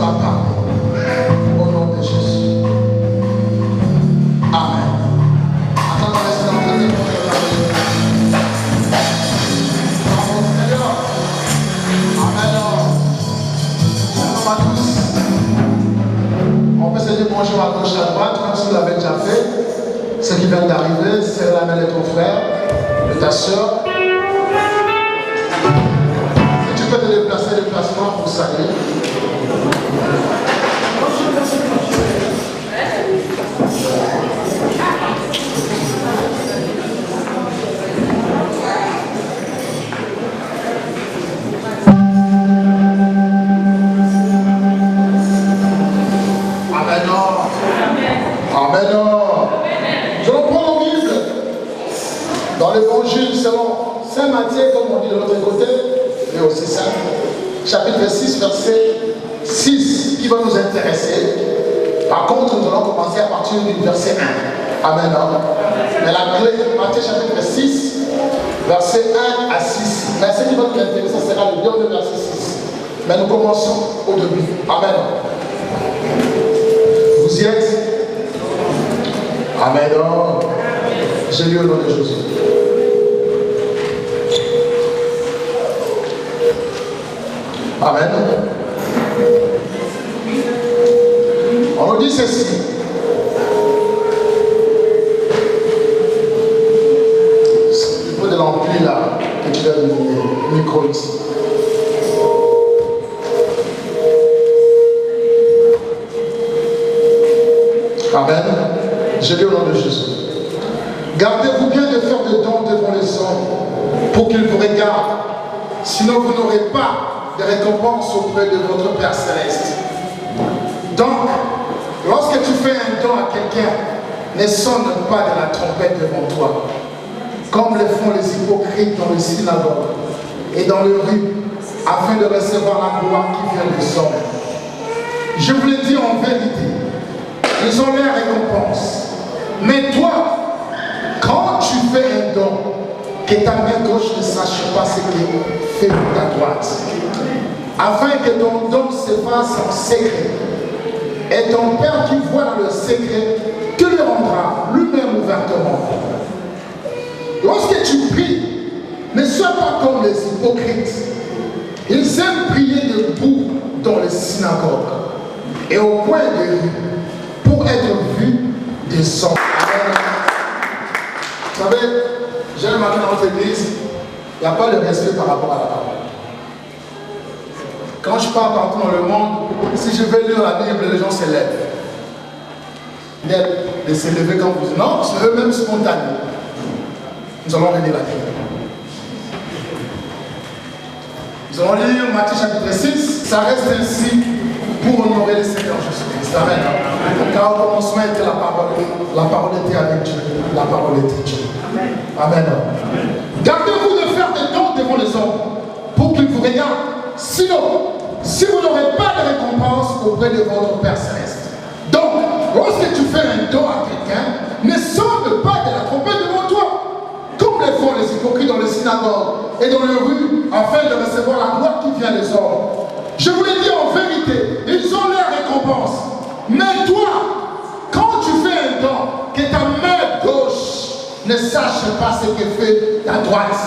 vas parler. Au nom de Jésus. Amen. Attends, restez dans le temps. On peut se dire bonjour à gauche à droite, comme si vous l'avez déjà fait. Ce qui vient d'arriver, c'est la main de ton frère, de ta soeur. Et tu peux te déplacer, déplacement pour saluer. Amen. Je reprends la Bible dans l'évangile selon Saint Matthieu, comme on dit de l'autre côté, mais aussi ça, chapitre 6, verset 6, qui va nous intéresser. Par contre, nous allons commencer à partir du verset 1. Amen. Mais la clé, Matthieu chapitre 6, verset 1 à 6. Mais ce qui va nous intéresser sera le dernier verset 6. Mais nous commençons au début. Amen. Vous y êtes? Amen. J'ai lu au nom de Jésus. Amen. On nous dit ceci. Il faut de l'ampli là, que tu as le micro ici. Amen. Je lis au nom de Jésus. Gardez-vous bien de faire de dons devant les hommes pour qu'ils vous regardent. Sinon, vous n'aurez pas de récompense auprès de votre Père Céleste. Donc, lorsque tu fais un don à quelqu'un, ne sonne pas de la trompette devant toi, comme le font les hypocrites dans les synagogues et dans les rues, afin de recevoir la gloire qui vient des hommes. Je vous le dis en vérité, ils ont leur récompense. Mais toi, quand tu fais un don, que ta main gauche ne sache pas ce que fait ta droite, afin que ton don se fasse en secret. Et ton Père qui voit dans le secret te le rendra lui-même ouvertement. Lorsque tu pries, ne sois pas comme les hypocrites. Ils aiment prier debout dans les synagogues et au coin des rues pour être vus des hommes. Vous savez, j'ai remarqué dans notre église, il n'y a pas de respect par rapport à la parole. Quand je pars partout dans le monde, si je vais lire la Bible, les gens se lèvent. De se lever quand vous dites non, c'est eux-mêmes spontanés. Nous allons relire la Bible. Nous allons lire Matthieu chapitre 6. Ça reste ainsi pour honorer le Seigneur Jésus-Christ. Amen. Car au commencement était la parole était avec Dieu. La parole était Dieu. Amen. Gardez-vous de faire des dons devant les hommes pour qu'ils vous regardent. Sinon, si vous n'aurez pas de récompense auprès de votre Père Céleste. Donc, lorsque tu fais un don à quelqu'un, ne sonne pas de la trompette devant toi, comme le font les hypocrites dans les synagogues et dans les rues, afin de recevoir la gloire qui vient des hommes. Je vous l'ai dit en vérité, ils ont leur récompense. Mais toi, quand tu fais un don, que ta main gauche ne sache pas ce que fait ta droite,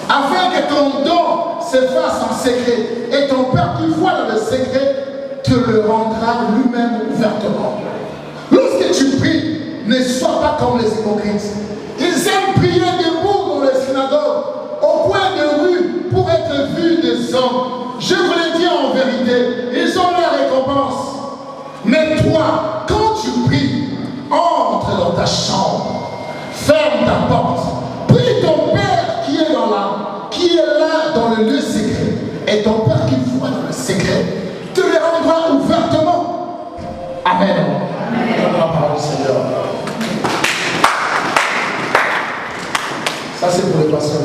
afin que ton don se fasse en secret, et ton Père qui voit dans le secret te le rendra lui-même ouvertement. Lorsque tu pries, ne sois pas comme les hypocrites. Ils aiment prier debout dans les synagogues, au coin de rue, pour être vus des hommes. Je vous l'ai dit en vérité, ils ont leur récompense. Mais toi, quand tu pries, entre dans ta chambre, ferme ta porte, prie ton Père qui est là dans le lieu secret, et ton Père qui voit dans le secret te le rendra ouvertement. Amen. Amen. La parole du Seigneur. Ça c'est pour les patients.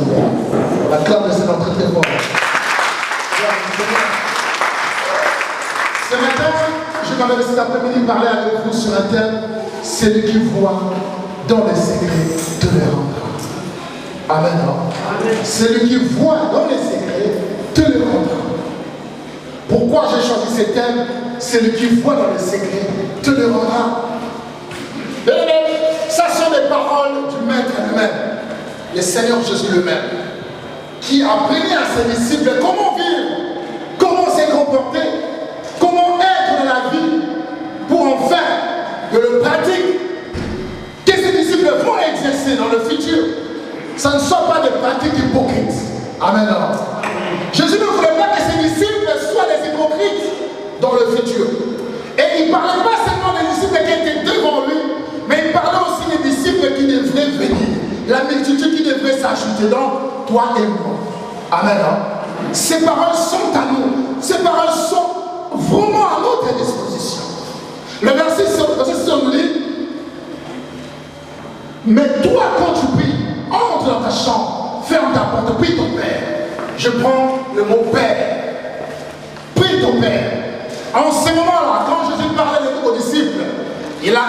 La clame de Seigneur très très fort. Ce matin, je m'avais cet après-midi parler avec vous sur un thème. Celui qui voit dans les secrets te le rendra. Amen. Celui qui voit dans les secrets te le rendra. Pourquoi j'ai choisi ce thème, celui qui voit dans le secret te le rendra. Ça sont des paroles du Maître lui-même, le Seigneur Jésus lui-même, qui a appris à ses disciples comment vivre, comment se comporter, comment être dans la vie pour en faire de le pratique que ses disciples vont exercer dans le futur. Ça ne soit pas des pratiques hypocrites. Amen. Jésus ne voulait pas que ses disciples soient des hypocrites dans le futur. Et il ne parlait pas seulement des disciples qui étaient devant lui, mais il parlait aussi des disciples qui devraient venir. La multitude qui devrait s'ajouter dans toi et moi. Amen. Ces paroles sont à nous. Ces paroles sont vraiment à notre disposition. Le verset 6 nous dit, mais toi quand tu pries, entre dans ta chambre, ferme ta porte, prie ton Père. Je prends le mot Père. Prie ton Père. En ce moment-là, quand Jésus parlait aux disciples, il a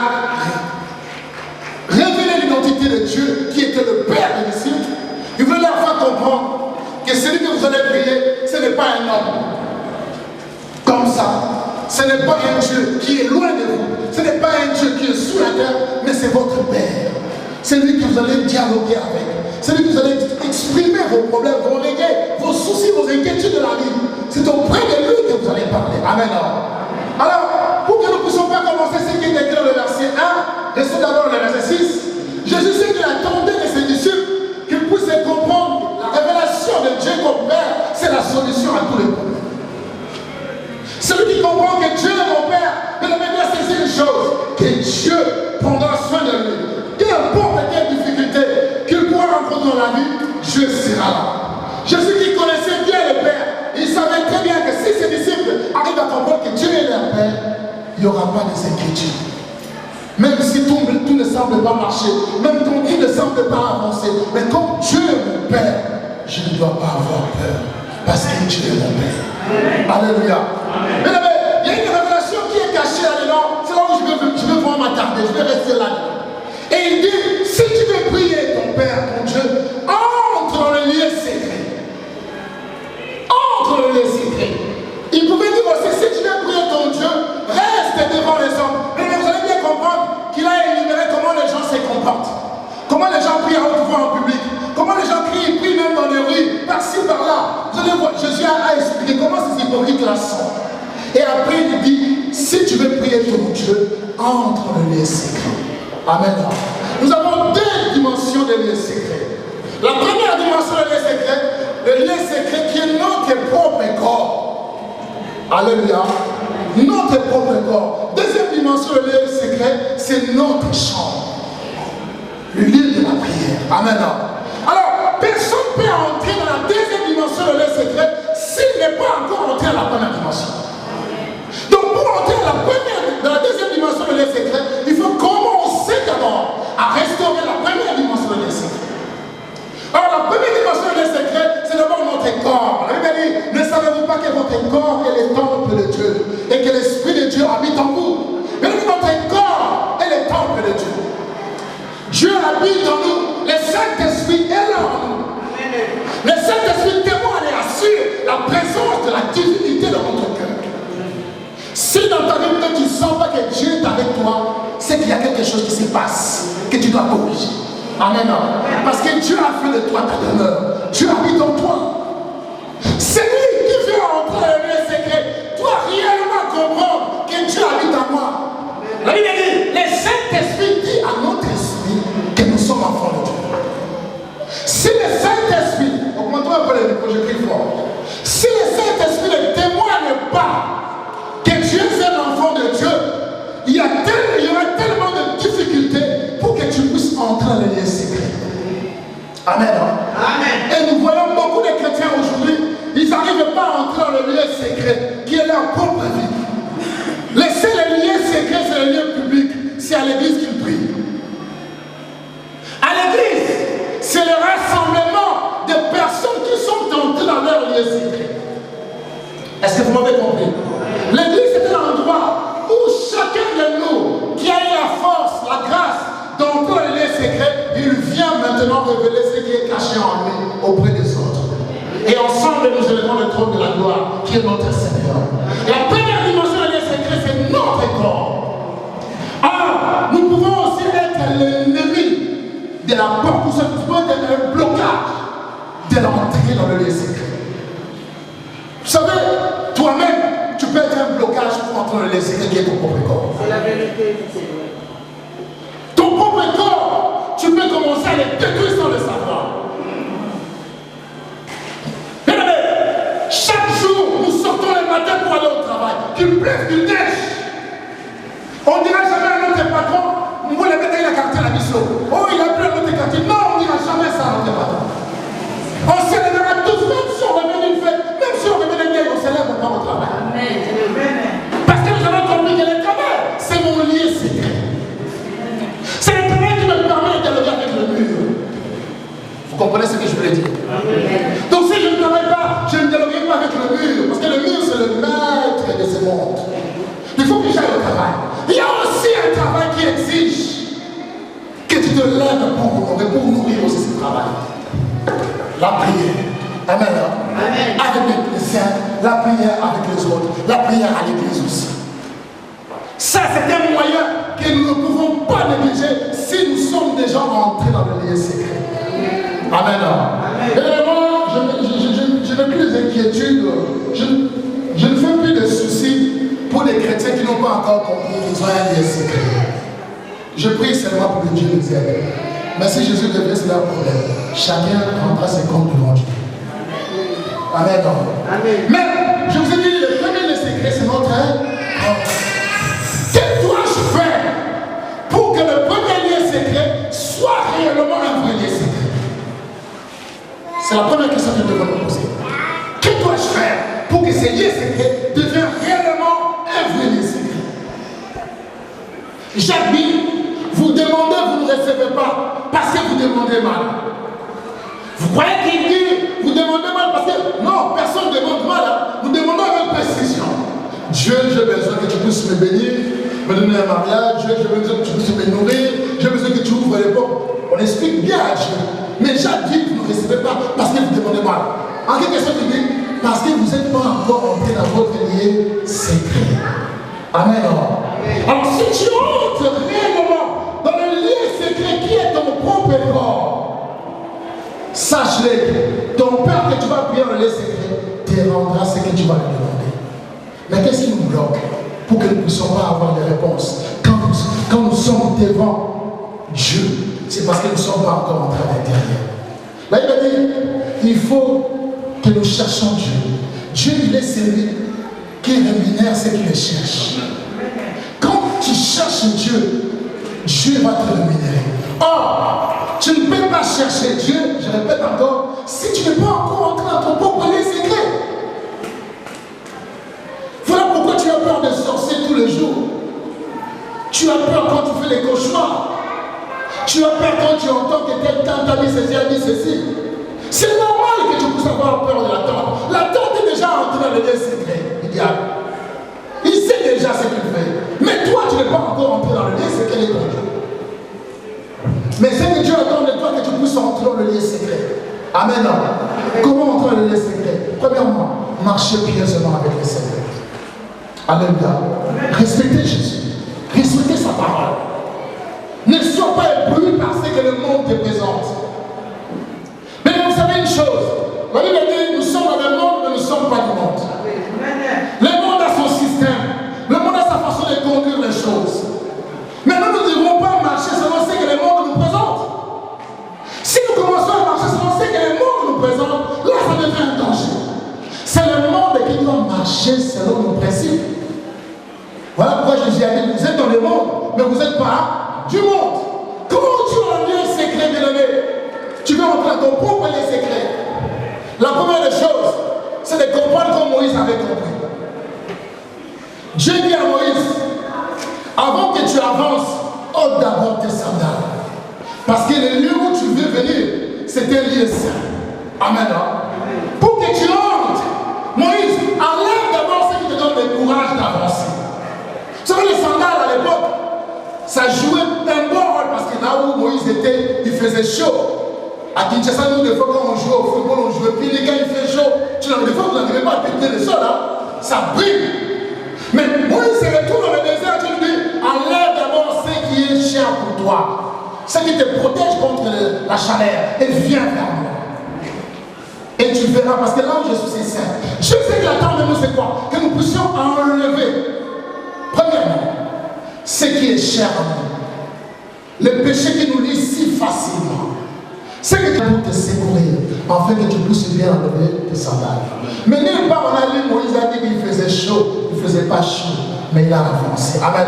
révélé l'identité de Dieu qui était le Père des disciples. Il voulait leur faire comprendre que celui que vous allez prier, ce n'est pas un homme comme ça. Ce n'est pas un Dieu qui est loin de vous. Ce n'est pas un Dieu qui est sous la terre, mais c'est votre Père. C'est lui que vous allez dialoguer avec. C'est lui que vous allez exprimer vos problèmes, vos regrets, vos soucis, vos inquiétudes de la vie. C'est auprès de lui que vous allez parler. Amen. Alors, pour que nous ne puissions pas commencer ce qui est écrit dans le verset 1, restons d'abord dans le verset 6. Jésus sait qu'il attendait de ses disciples qu'ils puissent comprendre la révélation de Dieu comme Père, c'est la solution à tous les problèmes. Celui qui comprend que Dieu est mon Père, il doit saisir une chose, que Dieu prendra soin de lui. Qu'importe quelle difficulté qu'il pourra rencontrer dans la vie, Dieu sera là. Jésus qui connaissait bien le Père, il savait très bien que si ses disciples arrivent à comprendre que Dieu est leur Père, il n'y aura pas de inquiétudes. Même si tout ne semble pas marcher, même quand tout ne semble pas avancer, mais comme Dieu est mon Père, je ne dois pas avoir peur, parce que Dieu est mon Père. Alléluia. Mais il y a une révélation qui est cachée là-dedans, c'est là où je veux vraiment m'attarder, je vais rester là-dedans. Et il dit, si tu veux prier ton Père, ton Dieu, entre dans le lieu secret. Entre dans le lieu secret. Il pouvait dire aussi, si tu veux prier ton Dieu, reste devant les hommes. Mais vous allez bien comprendre qu'il a énuméré comment les gens se comportent. Comment les gens prient à haute voix en public. Comment les gens crient, ils prient même dans les rues, par-ci, par-là. Vous allez voir, Jésus a expliqué comment ces hypocrites-là sont. Et après, il dit, si tu veux prier ton Dieu, entre dans le lieu secret. Amen. Nous avons deux dimensions de lieux secrets. La première dimension de lieu secret, le lieu secret qui est notre propre corps. Alléluia. Notre propre corps. Deuxième dimension de lieu secret, c'est notre chambre. Le lieu de la prière. Amen. Alors, personne ne peut entrer dans la deuxième dimension de lieu secret s'il n'est pas encore entré dans la première dimension. Donc, pour entrer dans la deuxième dimension de lieu secret, il faut commencer d'abord à restaurer la première dimension de lieu secret. Alors, la première dimension de lieu secret, c'est d'abord notre corps. La Bible dit, ne savez-vous pas que votre corps est le temple de Dieu et que l'Esprit de Dieu habite en vous? Mais notre corps est le temple de Dieu. Dieu habite en nous. Le Saint-Esprit est là en nous. Le Saint-Esprit témoigne et assure la présence de la divinité dans notre cœur. Si dans ta vie tu ne sens pas que Dieu est avec toi, c'est qu'il y a quelque chose qui se passe, que tu dois corriger. Amen. Parce que Dieu a fait de toi ta demeure. Dieu habite en toi. C'est lui qui veut entrer dans le lieu secret. Tu dois réellement comprendre que Dieu habite en moi. La Bible dit, le Saint-Esprit dit à notre esprit que nous sommes enfants de Dieu. Si le Saint-Esprit, augmentons un peu les micros, je crie fort. Si le Saint-Esprit ne témoigne pas que Dieu est l'enfant de Dieu, il y aura tellement de difficultés pour que tu puisses entrer dans les lieux secrets. Amen. Amen. Et nous voyons beaucoup de chrétiens aujourd'hui, ils n'arrivent pas à entrer dans le lieu secret qui est leur propre vie. Laissez les lieux secrets, c'est le lieu public, c'est à l'église qu'ils prient. À l'église, c'est le rassemblement de personnes qui sont entrées dans leur lieu secret. Est-ce que vous m'avez compris? L'église est un endroit où chacun de nous qui a eu la force, la grâce d'entrer dans les lieux secrets, il vient maintenant révéler ce qui est caché en lui auprès des autres. Et ensemble, nous élevons le trône de la gloire qui est notre Seigneur. La première l'ennemi de la porte, tout ça peut être un blocage de l'entrée dans le lieu secret. Vous savez, toi-même, tu peux être un blocage pour entrer dans le lieu secret qui est ton propre corps. C'est la vérité du Seigneur. Ton propre corps, tu peux commencer à les détruire sans le savoir. Regardez, chaque jour, nous sortons le matin pour aller au travail. Qu'il pleuve, qu'il neige. On ne dira jamais à notre patron, vous le mettez la carte à la mission. Oh, il a pris à notre quartier. Non, on ne dira jamais ça à notre patron. On se lèvera tous, même si on remet d'une fête, même si on remet des guerres, on se lève encore au travail. Amen. Parce que nous avons compris que le travail, c'est mon lieu secret. C'est le travail qui me permet de dialoguer avec le mur. Vous comprenez ce que je voulais dire? Amen. Donc si je ne travaille pas, je ne dialoguerai pas avec le mur. Parce que le mur, c'est le maître de ce monde. Il faut que j'aille au travail. Il y a aussi un travail qui exige que tu te lèves pour nourrir aussi ce travail. La prière. Amen. Amen. Avec les chrétiens, la prière avec les autres, la prière à l'église aussi. Ça, c'est un moyen que nous ne pouvons pas négliger si nous sommes déjà entrés dans le lieu secret. Amen. Amen. Et moi, je n'ai plus d'inquiétude. Je ne fais plus de soucis pour les chrétiens qui n'ont pas encore compris qu'ils ont un lieu secret. Je prie seulement pour que Dieu nous aide. Mais si Jésus devait, c'est leur problème. Chacun rendra ses comptes devant Dieu. Amen. Amen. Mais je vous ai dit, le premier lieu secret, c'est notre corps. Que dois-je faire pour que le premier lieu secret soit réellement un vrai lieu secret? C'est la première question que je devrais me poser. Que dois-je faire pour que ce lieu secret devienne réellement un vrai lieu secret? Jacques dit, vous demandez, vous ne recevez pas parce que vous demandez mal. Vous croyez qu'il dit, vous demandez mal parce que non, personne ne demande mal. Hein. Nous demandons avec précision. Dieu, j'ai besoin que tu puisses me bénir, me donner un mariage. Dieu, j'ai besoin que tu puisses me nourrir. J'ai besoin que tu ouvres les portes. On explique bien à Dieu. Mais Jacques dit, vous ne recevez pas parce que vous demandez mal. En quelque sorte, il dit, parce que vous n'êtes pas encore entré dans votre lieu secret. Amen. Alors, si tu entres réellement dans le lieu secret qui est ton propre corps, sache-le, ton Père que tu vas prier dans le lieu secret te rendra ce que tu vas lui demander. Mais qu'est-ce qui nous bloque pour que nous ne puissions pas avoir des réponses quand nous sommes devant Dieu? C'est parce que nous ne sommes pas encore entrés à l'intérieur. Là, il a dit, il faut que nous cherchions Dieu. Dieu, il est celui qui rémunère ceux qui le cherchent. Quand tu cherches Dieu, Dieu va te rémunérer. Or, tu ne peux pas chercher Dieu, je répète encore, si tu n'es pas encore entré dans ton propre lieu secret. Voilà pourquoi tu as peur de sorciers tous les jours. Tu as peur quand tu fais les cauchemars. Tu as peur quand tu entends que quelqu'un t'a dit ceci, a dit ceci. C'est normal que tu puisses avoir peur de l'attente. L'attente est déjà entrée dans le lieu secret. Il sait déjà ce qu'il fait. Mais toi, tu n'es pas encore entré dans le lieu secret de ton Dieu. Mais c'est que Dieu attend de toi que tu puisses entrer dans le lieu secret. Amen. Comment entrer dans le lieu secret? Premièrement, marcher pieusement avec le Seigneur. Alléluia. Respectez Jésus. Respectez sa parole. Ne sois pas ébloui par ce que le monde te présente. Mais vous savez une chose. La Bible dit, nous sommes dans le monde, mais nous ne sommes pas du monde. Le monde a son système. Le monde a sa façon de conduire les choses. Mais nous ne devons pas marcher selon ce que le monde nous présente. Si nous commençons à marcher selon ce que le monde nous présente, là ça devient un danger. C'est le monde qui doit marcher selon nos principes. Voilà pourquoi Jésus a dit, vous êtes dans le monde, mais vous n'êtes pas du monde. Comment tu as un lieu secret, bien-aimé? Tu veux entrer dans ton propre lieu secret. La première des choses, c'est de comprendre comme Moïse avait compris. Dieu dit à Moïse, avant que tu avances, ôte d'abord tes sandales. Parce que le lieu où tu veux venir, c'est un lieu saint. Amen. Pour que tu entres, Moïse, enlève d'abord ce qui te donne le courage d'avancer. Vous savez, les sandales à l'époque, ça jouait un bon rôle parce que là où Moïse était, il faisait chaud. À Kinshasa, nous, des fois, quand on jouait au football, on jouait pile, quand il fait chaud, des fois, vous n'arrivez pas à péter le sol, hein? Ça brille. Mais Moïse se retrouve dans le désert, tu lui dis, enlève d'abord ce qui est cher pour toi. ce qui te protège contre la chaleur, et viens vers moi. Et tu verras, parce que là où Jésus c'est saint, je sais qu'il attend de nous c'est quoi? Que nous puissions enlever, premièrement, ce qui est cher à nous, le péché qui nous lie si facilement. C'est que tu peux te secourir, afin que tu puisses bien enlever tes sandales. Mais nulle part on a lu, Moïse a dit qu'il faisait chaud, il ne faisait pas chaud, mais il a avancé. Amen.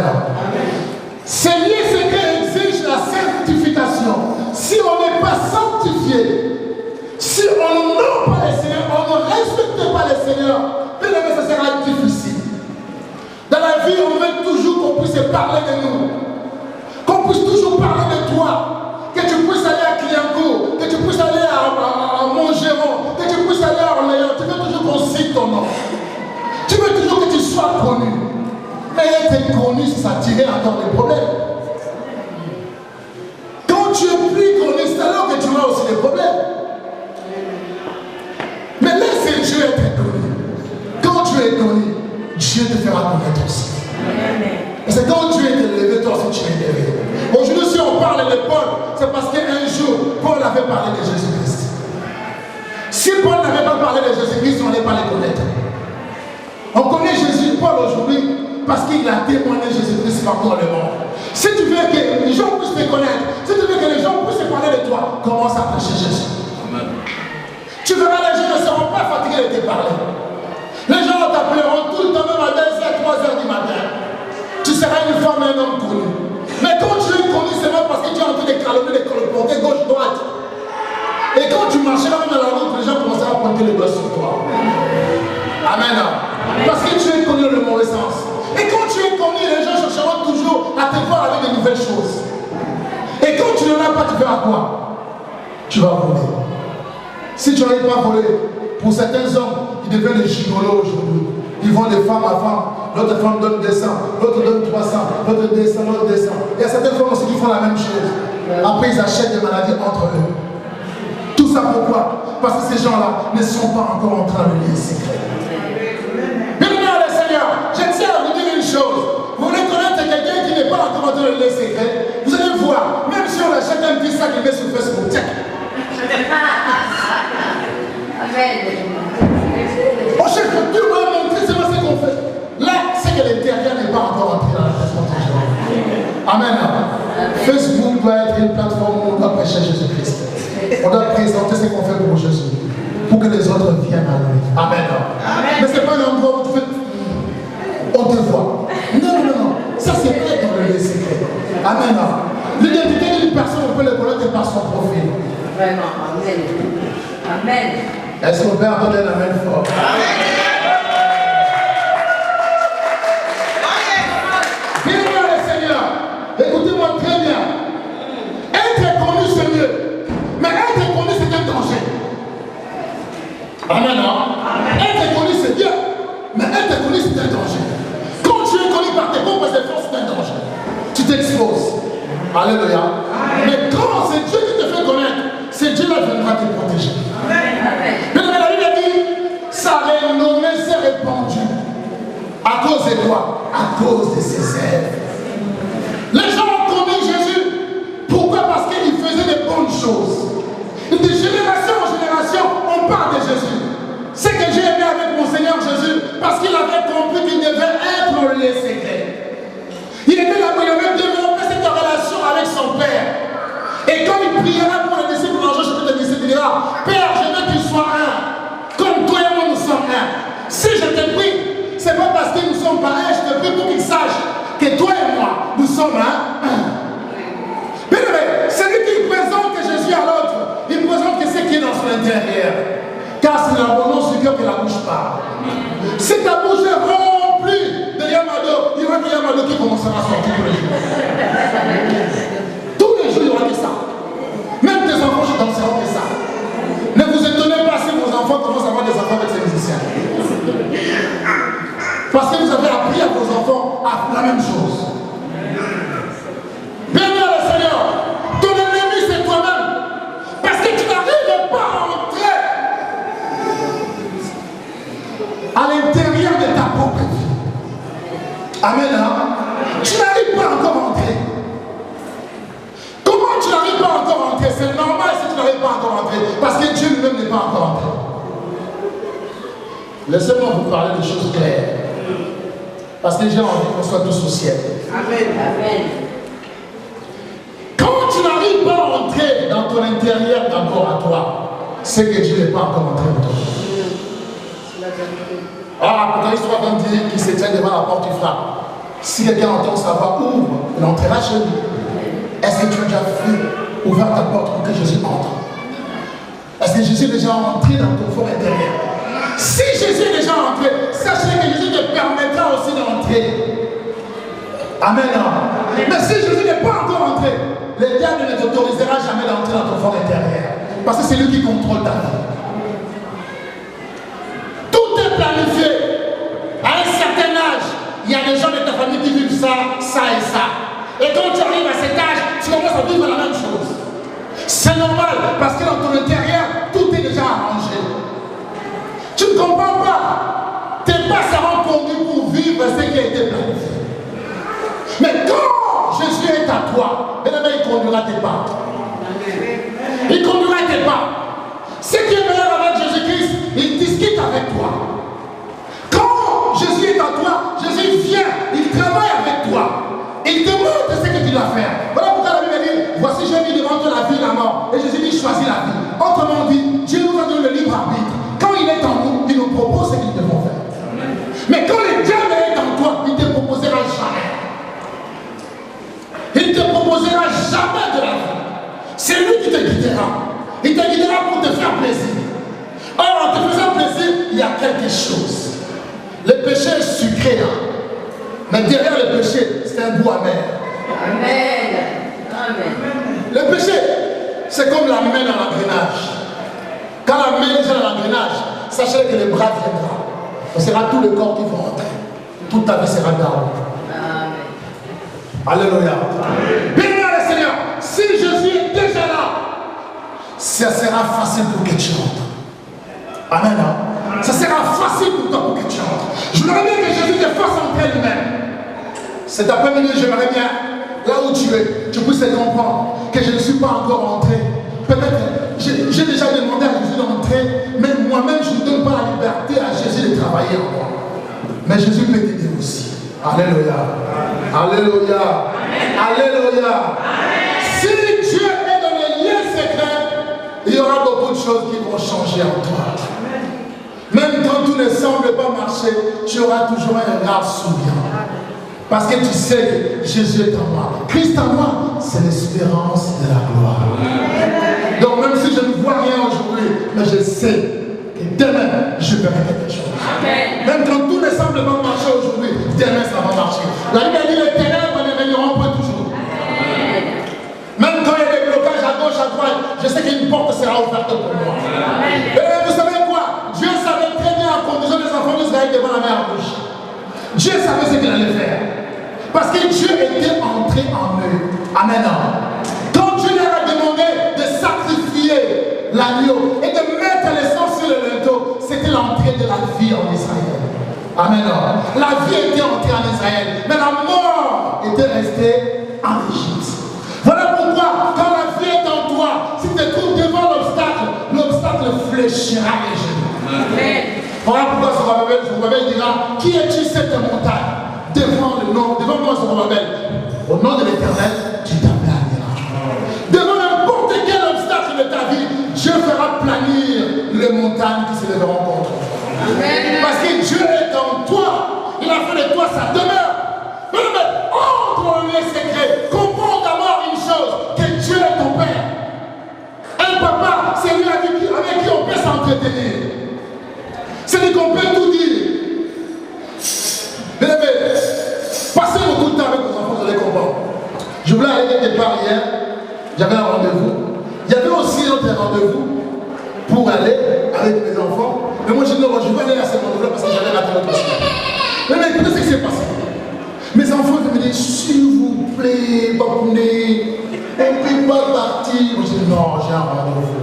C'est lié, ce qui exige la sanctification. Si on n'est pas sanctifié, si on n'honore pas les Seigneurs, on ne respecte pas les Seigneurs, bien aimé, ça sera difficile. Dans la vie, on veut toujours qu'on puisse parler de nous, qu'on puisse toujours parler de toi. Que tu puisses aller à Cliancourt, que tu puisses aller à Montgeron, que tu puisses aller à Orléans, tu veux toujours qu'on cite ton nom. Tu veux toujours que tu sois connu. Mais être connu, ça tirait encore des problèmes. Quand tu es plus connu, c'est alors que tu as aussi des problèmes. Mais laisse Dieu être connu. Quand tu es connu, Dieu te fera connaître aussi. Et c'est quand Dieu est élevé, toi aussi tu es élevé. Aujourd'hui, si on parle de Paul, c'est parce qu'un jour, Paul avait parlé de Jésus-Christ. Si Paul n'avait pas parlé de Jésus-Christ, on n'allait pas le connaître. On connaît Jésus, Paul aujourd'hui, parce qu'il a témoigné Jésus-Christ partout dans le monde. Si tu veux que les gens puissent te connaître, si tu veux que les gens puissent parler de toi, commence à prêcher Jésus. Amen. Tu verras, les gens ne seront pas fatigués de te parler. Les gens t'appelleront tout le temps, même à 2h, 3h du matin. Tu seras une femme et un homme connu. Mais quand tu es connu, c'est même parce que tu es en train de calomnier, de colporter gauche-droite. Et quand tu marcheras même dans la route, les gens commenceront à pointer le doigt sur toi. Amen. Parce que tu es connu dans le mauvais sens. Et quand tu es connu, les gens chercheront toujours à te voir avec de nouvelles choses. Et quand tu n'en as pas, tu feras quoi? Tu vas voler. Si tu n'arrives pas à voler, pour certains hommes, ils deviennent des gigolos aujourd'hui. Ils vont de femme à femme. L'autre femme donne 200, l'autre donne 300, l'autre 200, l'autre 200. Il y a certaines femmes aussi qui font la même chose. Après, ils achètent des maladies entre eux. Tout ça pourquoi? Parce que ces gens-là ne sont pas encore en train de lier secret. Bien-aimés le Seigneur, je tiens à vous dire une chose. Vous voulez connaître quelqu'un qui n'est pas encore en train de lier secret? Vous allez voir, même si on achète un petit sac et met sur Facebook, tiens. Amen. On cherche Dieu va montrer c'est ce qu'on fait. Là, c'est que l'intérieur n'est pas encore entré dans la personne des gens. Amen. Facebook doit être une plateforme où on doit prêcher Jésus-Christ. On doit présenter ce qu'on fait pour Jésus. Pour que les autres viennent à lui. Amen. Mais ce n'est pas un endroit où tu fais. On te voit. Non. Ça, c'est pas dans le secret. Amen. L'identité d'une personne, on peut le connaître par son profil. Vraiment. Amen. Amen. Est-ce qu'on peut entendre un amen fort? Bien-aimé le Seigneur, écoutez-moi très bien. Être connu, c'est mieux. Mais être connu, c'est un danger. Amen. Être connu, c'est bien. Mais être connu, c'est un danger. Quand tu es connu par tes propres efforts, c'est un danger. Tu t'exposes. Alléluia. Mais quand c'est Dieu qui te fait connaître, c'est Dieu qui viendra te protéger. Mais la Bible a dit, sa renommée s'est répandue. À cause de quoi? À cause de ses œuvres. Les gens ont connu Jésus. Pourquoi? Parce qu'il faisait des bonnes choses. De génération en génération, on parle de Jésus. C'est que j'ai aimé avec mon Seigneur Jésus, parce qu'il avait compris qu'il devait être les secrets. Il était là où il avait développé cette relation avec son Père. Et quand il priera pour les disciples dans Jean chapitre 17, il dira, Père, je veux qu'ils soient un, comme toi et moi nous sommes un. Si je te prie, ce n'est pas parce que nous sommes pas un, je te prie pour qu'ils sachent que toi et moi, nous sommes un. Bien aimé, celui qui présente Jésus à l'autre, il présente que ce qui est dans son intérieur. Car c'est l'abondance du cœur que la bouche parle. Si ta bouche est remplie de Yamado, il y aura que Yamado qui commencera à sortir tous les jours. Tous les jours, il y aura que ça. Même tes enfants, je danseront que ça. Ne vous étonnez pas si vos enfants commencent à avoir des enfants avec ces musiciens. Parce que vous avez appris à vos enfants à la même chose. Bien-aimé le Seigneur, ton ennemi c'est toi-même. Parce que tu n'arrives pas à entrer à l'intérieur de ta propre vie. Amen. Tu n'arrives pas encore à entrer. Comment tu c'est normal si tu n'arrives pas encore à entrer. Parce que Dieu lui-même n'est pas encore entré. Laissez-moi vous parler de choses claires. Parce que j'ai envie qu'on soit tous au ciel. Amen. Amen. Quand tu n'arrives pas à entrer dans ton intérieur d'abord à toi, c'est que Dieu n'est pas encore entré en toi. Ah, Apocalypse 3, 21 qui se tient devant la porte du frappe. Si quelqu'un entend sa voix, ouvre, il entrera chez lui. Est-ce que tu as déjà fait ouvrir ta porte pour que Jésus entre? Est-ce que Jésus est déjà entré dans ton fort intérieur? Si Jésus est déjà entré, sachez que Jésus te permettra aussi d'entrer. Amen. Mais si Jésus n'est pas encore entré, le diable ne t'autorisera jamais d'entrer dans ton fort intérieur. Parce que c'est lui qui contrôle ta vie. Tout est planifié. À un certain âge, il y a des gens de ta famille qui vivent ça, ça et ça. Et quand tu arrives à cet âge, tu commences à vivre la même chose. C'est normal, parce que dans ton intérieur, tout est déjà arrangé. Tu ne comprends pas. Tes pas seront conduits pour vivre ce qui a été planifié. Mais quand Jésus est à toi, il conduira tes pas. Il conduira tes pas. Ce qui est meilleur avec Jésus-Christ, il discute avec toi. Quand Jésus est à toi, Jésus vient, il travaille avec toi. Il te montre ce que tu dois faire. Voilà pourquoi la Bible dit, voici j'ai mis devant toi la vie et la mort. Et Jésus dit, choisis la vie. Autrement dit, Dieu nous a donné le libre arbitre. Quand il est en nous, il nous propose ce qu'il devons faire. Mais quand le diable est en toi, il ne te proposera jamais. Il ne te proposera jamais de la vie. C'est lui qui te guidera. Il te guidera pour te faire plaisir. Or, en te faisant plaisir, il y a quelque chose. Le péché est sucré. Mais derrière le péché, c'est un goût amer. Amen. Amen. Le péché, c'est comme la main dans l'engrenage. Quand la main est dans l'engrenage, sachez que le bras viendra. Ce sera tout le corps qui va entrer. Toute ta vie sera down. Amen. Alléluia. Bénis le Seigneur. Si Jésus est déjà là, ça sera facile pour que tu entres. Amen. Ça sera facile pour toi pour que tu entres. Je voudrais bien que Jésus te fasse entrer lui-même. Cet après-midi, j'aimerais bien, là où tu es, tu puisses comprendre que je ne suis pas encore entré. Peut-être, j'ai déjà demandé à Jésus d'entrer, mais moi-même, je ne donne pas la liberté à Jésus de travailler en moi. Mais Jésus peut t'aider aussi. Alléluia. Alléluia. Alléluia. Si Dieu est dans les liens secrets, il y aura beaucoup de choses qui vont changer en toi. Même quand tout ne semble pas marcher, tu auras toujours un regard souriant. Parce que tu sais que Jésus est en moi. Christ en moi, c'est l'espérance de la gloire. Donc même si je ne vois rien aujourd'hui, mais je sais que demain, je verrai quelque chose. Même quand tout ne semble pas marcher aujourd'hui, demain ça va marcher. La Bible dit les ténèbres ne régneront pas toujours. Même quand il y a des blocages à gauche, à droite, je sais qu'une porte sera ouverte pour moi. Et vous savez quoi? Dieu savait très bien en conduisant les enfants d'Israël devant la mer Rouge. Dieu savait ce qu'il allait faire. Parce que Dieu était entré en eux. Amen. Quand Dieu leur a demandé de sacrifier l'agneau et de mettre le sang sur le linteau, c'était l'entrée de la vie en Israël. Amen. La vie était entrée en Israël, mais la mort était restée en Égypte. Voilà pourquoi, quand la vie est en toi, si tu te trouves devant l'obstacle, l'obstacle fléchira les genoux. Amen. Voilà pourquoi Zorobabel dira, qui es-tu cette montagne? Devant moi Zorobabel, au nom de l'Éternel, tu t'aplaниras. Devant n'importe quel obstacle de ta vie, Dieu fera planir les montagnes qui se lèveront contre toi. Parce que Dieu est en toi, il a fait de toi sa demeure. Mais entre dans le lieu secret, comprends d'abord une chose, que Dieu est ton Père. Un papa, c'est lui avec qui on peut s'entretenir. C'est lui qu'on peut tout dire. Bien aimé, passez beaucoup de temps avec vos enfants, vous allez comprendre. Je voulais aller quelque part hier, j'avais un rendez-vous. Il y avait aussi un autre rendez-vous pour aller avec mes enfants. Mais moi je dis non, je vais aller à ce rendez-vous-là parce que j'avais raté l'autre chose. Mais écoutez ce qui s'est passé. Mes enfants me disent, s'il vous plaît, Bakoune, on ne peut pas partir. Moi je dis non, j'ai un rendez-vous.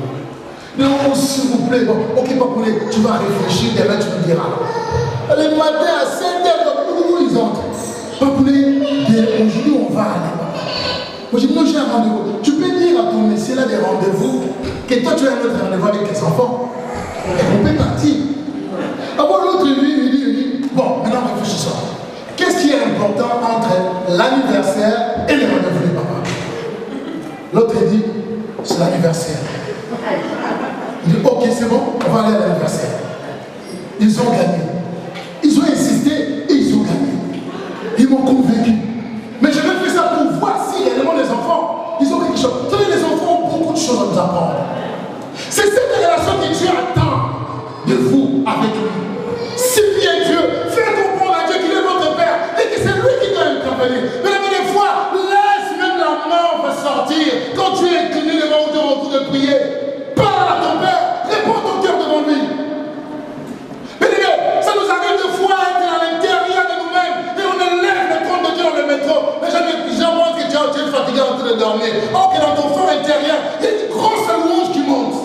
Non, s'il vous plaît, bon, ok Bakoune, tu vas réfléchir, demain tu me diras. Le matin à 7h, ils entrent. Bakoune, aujourd'hui on va aller. Moi je dis non, j'ai un rendez-vous. Tu peux dire à ton monsieur là des rendez-vous. Et on peut partir. Avant l'autre, il dit, bon, maintenant réfléchissons. Qu'est-ce qui est important entre l'anniversaire et les rendez-vous des papas? L'autre dit, c'est l'anniversaire. Il dit, ok, c'est bon, on va aller à l'anniversaire. Ils ont gagné. Ils ont insisté et ils ont gagné. Ils m'ont convaincu. Mais je vais faire ça pour voir si réellement les enfants, ils ont quelque chose. Vous savez, les enfants ont beaucoup de choses à nous apprendre. C'est cette relation que Dieu attend de vous avec lui. Si bien Dieu, faites comprendre à Dieu qu'il est votre Père et que c'est lui qui doit intervenir. Mais la dernière fois, laisse même la mort sortir quand tu es incliné devant Dieu en train de prier. Parle à ton Père, réponds ton cœur devant lui. Mais ça nous arrive de fois être à l'intérieur de nous-mêmes et on élève le trône de Dieu dans le métro. Mais jamais que tu es fatigué en train de dormir. Or que dans ton fort intérieur, il y a une grosse louange qui monte.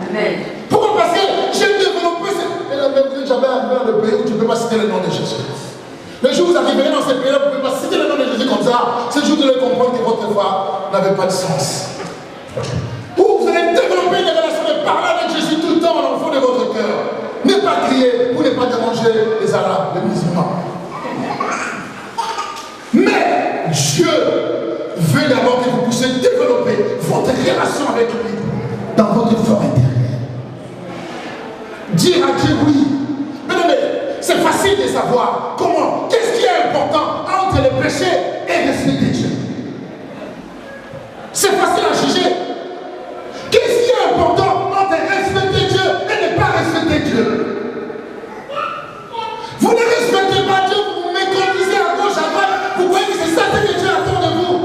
Amen. Pourquoi? Parce que j'ai développé j'avais arrivé dans le pays où tu ne peux pas citer le nom de Jésus. Le jour où vous arriverez dans ce pays-là, vous ne pouvez pas citer le nom de Jésus comme ça. C'est le jour de le comprendre que votre foi n'avait pas de sens. Où vous allez développer une relation de parler avec Jésus tout le temps dans le fond de votre cœur. Ne pas crier pour ne pas déranger les Arabes, les musulmans. Mais Dieu veut d'abord que vous puissiez développer votre relation avec lui dans votre fort intérieur. Dire à Dieu oui. Mais c'est facile de savoir comment. Qu'est-ce qui est important entre le péché et respecter Dieu? C'est facile à juger. Qu'est-ce qui est important entre respecter Dieu et ne pas respecter Dieu? Vous ne respectez pas Dieu, vous vous méconnaissez à gauche, à droite, vous voyez que c'est ça que Dieu attend de vous.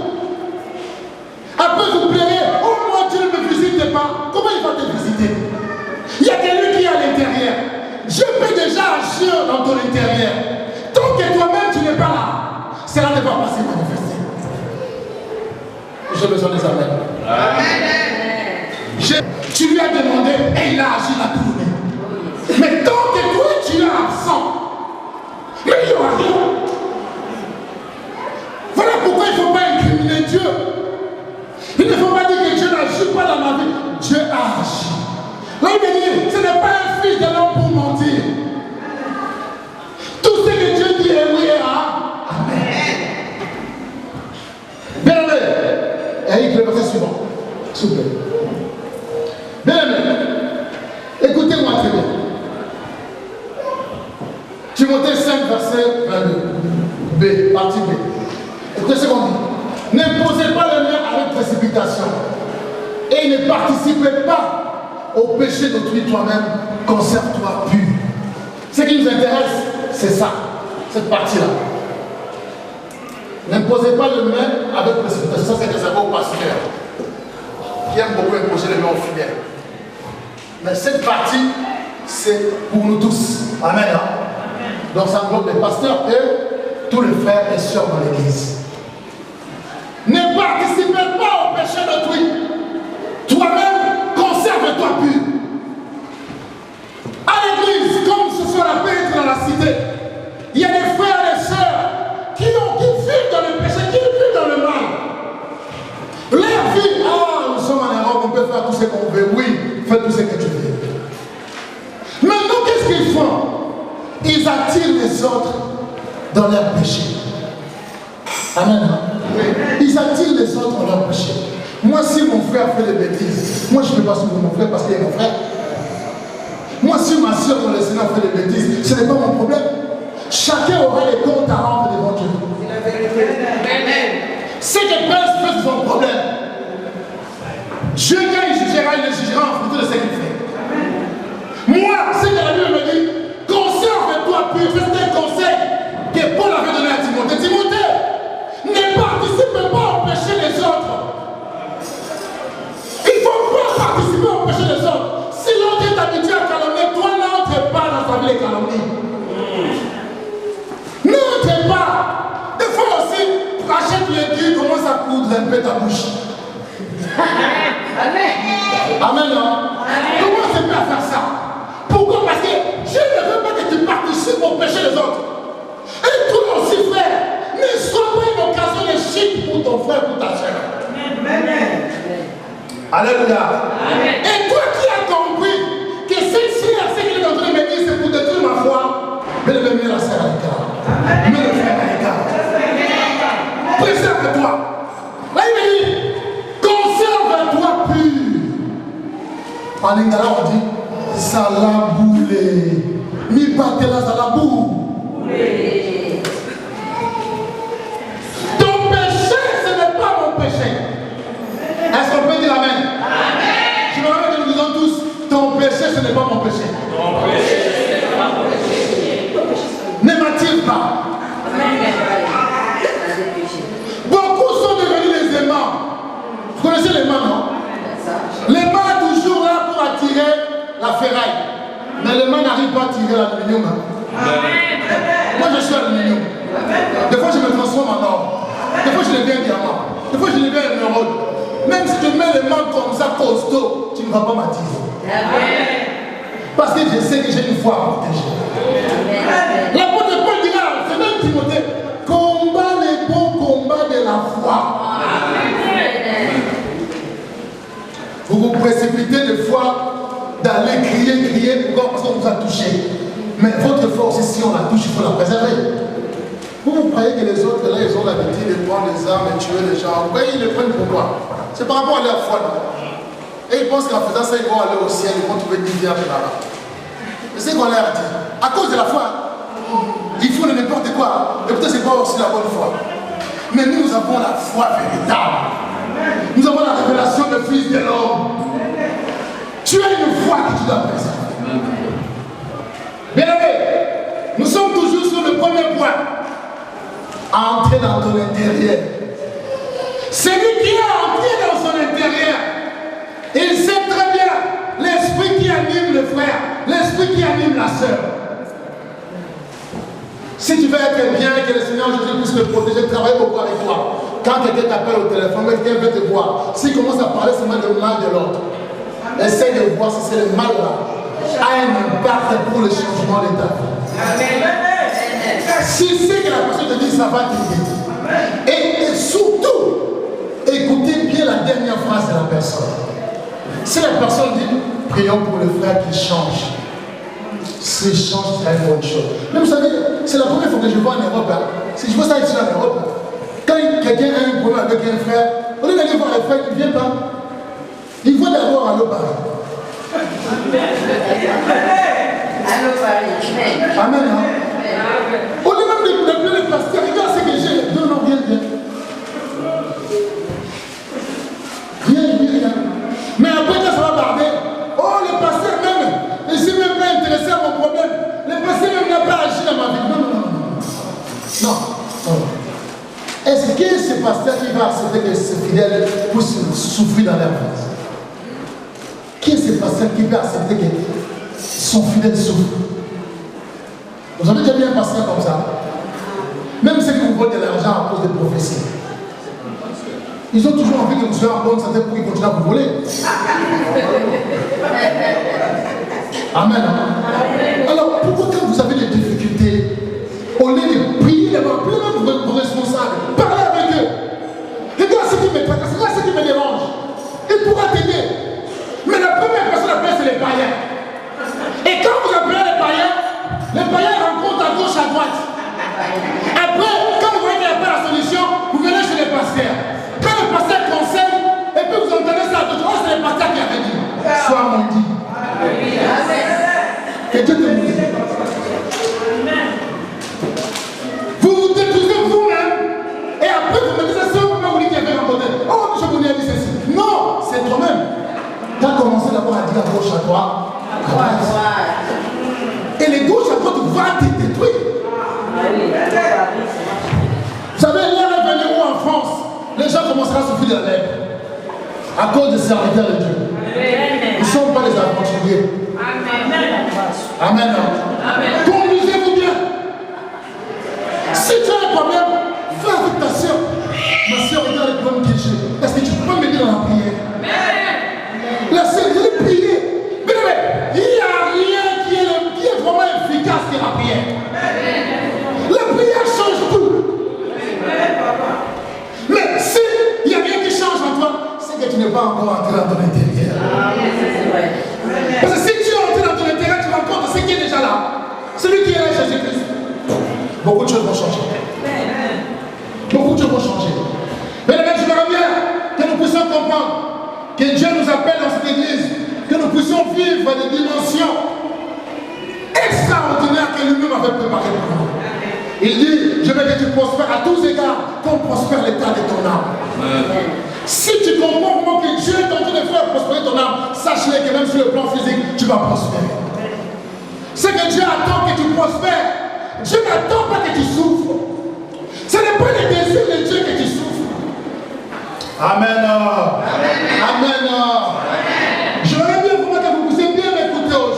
Après vous plaignez, oh moi Dieu ne me visite pas. Comment il va te visiter? Il y a quelqu'un qui est à l'intérieur. Dieu peut déjà agir dans ton intérieur. Tant que toi-même tu n'es pas là, cela ne va pas se manifester. J'ai besoin des amens. Tu lui as demandé et il a agi la tournée. Mais tant que toi tu es absent, mais il n'y aura rien. Voilà pourquoi il ne faut pas incriminer Dieu. Il ne faut pas dire que Dieu n'agit pas dans ma vie. Dieu a agi. Là, il me dit, ce n'est pas un fils de l'homme pour mentir. Tout ce que Dieu dit est oui et amen. Bien aimé, Eric, le verset suivant, s'il vous plaît. Bien aimé, écoutez-moi très bien. Timothée 5, verset 22, B, partie B. Écoutez ce qu'on dit. N'imposez pas le lien avec précipitation et ne participez pas au péché d'autrui. Toi-même, conserve-toi pur. Ce qui nous intéresse, c'est ça, cette partie-là. N'imposez pas le même avec précipitation. Ça, c'est réservé au pasteur qui aime beaucoup imposer les mains aux fidèles. Mais cette partie, c'est pour nous tous. Amen. Hein? Donc, ça englobe les pasteurs et tous les frères et sœurs dans l'église. Ne participez pas au péché d'autrui. Toi-même, conserve-toi pur. À l'église, comme ce soit la paix dans la cité, il y a des frères et des sœurs qui vivent dans le péché, qui vivent dans le mal. Leur vie, nous sommes en Europe, on peut faire tout ce qu'on veut. Oui, fais tout ce que tu veux. Maintenant, qu'est-ce qu'ils font? Ils attirent les autres dans leur péché. Amen. Ils attirent les autres dans leur péché. Moi, si mon frère fait des bêtises, moi je ne peux pas suivre mon frère parce qu'il est mon frère. Moi, si ma soeur dans le Seigneur fait des bêtises, ce n'est pas mon problème. Chacun aura les comptes à rendre devant Dieu. Ce que pense fait son problème. Dieu, quand il jugera, il le jugera en fonction de ce qu'il fait. Moi, ce que la Bible me dit, conserve-toi pur. C'est un conseil que Paul avait donné à Timothée. Timothée, ne participe pas au péché des autres. Il ne faut pas participer au péché des autres. Si l'autre est habitué à calomnier, toi n'entre pas dans sa vie de calomnie. N'entre pas. Des fois aussi, achète l'aiguille, commence à coudre un peu ta bouche. Amen. Amen. Comment c'est pas faire ça? Pourquoi? Parce que Dieu ne veut pas que tu participes au péché des autres. Et toi aussi, frère, ne sois pas une occasion de chute pour ton frère, pour ta soeur. Amen. Alléluia. Amen. Et toi qui as compris que cette ferraille. Mais le man n'arrive pas à tirer l'aluminium. Moi je suis aluminium. Des fois je me transforme en or. Des fois je deviens diamant. Des fois je deviens émeraude. Même si tu mets les mains comme ça costaud, tu ne vas pas m'attirer. Parce que je sais que j'ai une foi à protéger. L'apôtre Paul dira, c'est même Timothée, combat les bons combats de la foi. Vous vous précipitez des fois d'aller crier, pourquoi? Parce qu'on vous a touché. Mais votre foi aussi, si on la touche, il faut la préserver. Vous croyez que les autres, là, ils ont l'habitude de prendre des armes et tuer les gens. Oui, ils les prennent pourquoi? C'est par rapport à leur foi. Et ils pensent qu'en faisant ça, ils vont aller au ciel, ils vont trouver 10 diables là-bas. C'est ce qu'on leur dit. À cause de la foi, ils font n'importe quoi. Et peut-être c'est pas aussi la bonne foi. Mais nous avons la foi véritable. Nous avons la révélation du Fils de l'homme. Tu as une foi que tu dois préserver. Bien aimé, nous sommes toujours sur le premier point. Entrer dans ton intérieur. Celui qui est entré dans son intérieur, il sait très bien l'esprit qui anime le frère, l'esprit qui anime la sœur. Si tu veux être bien, que le Seigneur Jésus puisse te protéger, travaille beaucoup avec toi. Quand quelqu'un t'appelle au téléphone, quelqu'un veut te voir, s'il commence à parler seulement de mal de l'autre, essaie de voir si c'est le mal là a un impact pour le changement de ta vie. Si c'est que la personne te dit ça va t'aider. Et surtout, écoutez bien la dernière phrase de la personne. Si la personne dit prions pour le frère qui change, s'il change, c'est une bonne chose. Mais vous savez, c'est la première fois que je vois en Europe. Si je vois ça ici en Europe, quand quelqu'un a un problème avec un frère, au lieu d'aller voir le frère, il ne vient pas. Il voit d'abord à l'eau Paris. Allô Paris. Amen. Au lieu même d'appeler le pasteur, regarde ce que j'ai. Non, viens. Viens. Mais après, quand ça va barder, oh, le pasteur même, il ne s'est même pas intéressé à mon problème. Le pasteur même n'a pas agi dans ma vie. Non. Est-ce que ce pasteur qui va accepter que ses fidèles puissent souffrir dans leur vie? Qui est ce pasteur qui va accepter que son fidèle souffre? Vous avez déjà vu un pasteur comme ça? Même ceux qui vous volent de l'argent à cause des prophéties. Ils ont toujours envie que vous soyez en bonne santé pour qu'ils continuent à vous voler. Amen. Alors, pourquoi quand vous avez des difficultés, au lieu de prier, d'appeler même vos responsables, parlez avec eux. Regarde ce qui me tracasse, regarde ce qui me dérange. Il pourra t'aider. Mais la première personne à appeler, c'est les païens. Et quand vous appelez les païens rencontrent à gauche, à droite. Après, quand vous voyez qu'il n'y a pas la solution, vous venez chez les pasteurs. Quand le pasteur conseille, et puis vous entendez ça à d'autres, oh, c'est le pasteur qui avait dit. Sois maudit. Que Dieu te bénisse. Vous vous détruisez vous-même, et après vous me dites, c'est vous qui avez rencontré. Oh, je vous ai dit ceci. Non, c'est toi-même. Tu as commencé d'abord à dire à gauche, à droite. Et les gauches à droite vont te détruire. Vous savez, l'heure est venue où en France, les gens commenceront à souffrir de la lèpre à cause des serviteurs de Dieu. Ils ne sont pas les aventuriers. Amen. Conduisez-vous bien. Si tu as un problème, fais avec ta soeur. Ma soeur, regarde le problème que j'ai. Est-ce que tu peux m'aider dans la prière? La soeur, je vais prier. Mais il n'y a rien qui est vraiment efficace que la prière. La prière change tout. Mais si il n'y a rien qui change en toi, c'est que tu n'es pas encore entré dans ton intérieur. Parce que si tu es entré dans ton intérieur, tu rencontres ce qui est déjà là. Celui qui est là, Jésus-Christ. Beaucoup de choses vont changer. Beaucoup de choses vont changer. Mais j'aimerais bien que nous puissions comprendre que Dieu nous appelle dans cette église, que nous puissions vivre des dimensions extraordinaires que lui-même avait préparées pour nous. Il dit, je veux que tu prospères à tous égards, comme prospère l'état de ton âme. Si tu comprends vraiment que Dieu est en train de faire prospérer ton âme, sache-le que même sur le plan physique, tu vas prospérer. C'est que Dieu attend que tu prospères. Dieu n'attend pas que tu souffres. Ce n'est pas le désir de Dieu que tu souffres. Amen. Amen. J'aimerais bien que vous puissiez bien m'écouter aujourd'hui.